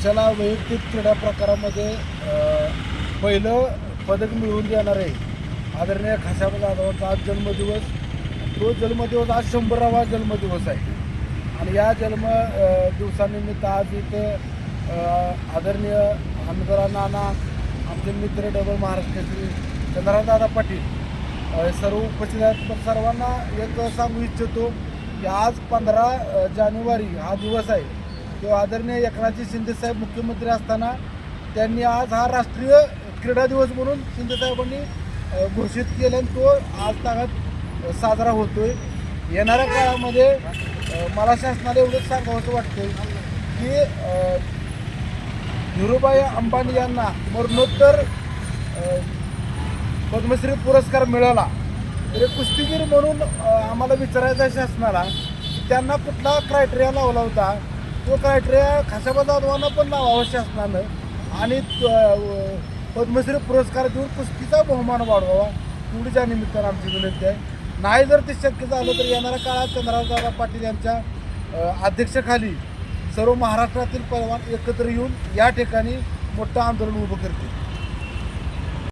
देशाला वैयक्तिक क्रीडा प्रकारामध्ये पहिलं पदक मिळवून देणारे आदरणीय खाशाबा जाधवांचा आज जन्मदिवस. तो जन्मदिवस आज 100वा जन्मदिवस आहे आणि या दिवसानिमित्त आज इथं आदरणीय आमदार नाना, आमचे मित्र डबल महाराष्ट्र श्री चंद्रदादा पाटील सर्व उपस्थित आहेत. पण सर्वांना एक सांगू इच्छितो की आज 15 जानेवारी हा दिवस आहे. तो आदरणीय एकनाथजी शिंदेसाहेब मुख्यमंत्री असताना त्यांनी आज हा राष्ट्रीय क्रीडा दिवस म्हणून शिंदेसाहेबांनी घोषित केला आणि तो आज तागात साजरा होतोय. येणाऱ्या काळामध्ये मला शासनाला एवढंच सांगावंसं वाटतं की धीरूभाई अंबानी यांना मरणोत्तर पद्मश्री पुरस्कार मिळाला तरी कुस्तीगीर म्हणून आम्हाला विचारायचं आहे शासनाला की त्यांना कुठला क्रायटेरिया लावला होता. तो क्रायटेरिया खाशाबा जाधवांना पण लावावा शासनानं आणि पद्मश्री पुरस्कार देऊन कुस्तीचा बहुमान वाढवावा एवढीच या निमित्तानं आमची विनंती आहे. नाही जर ते शक्य झालं तर येणाऱ्या काळात चंद्रदादा पाटील यांच्या अध्यक्षतेखाली सर्व महाराष्ट्रातील पैलवान एकत्र येऊन या ठिकाणी मोठं आंदोलन उभं करतील.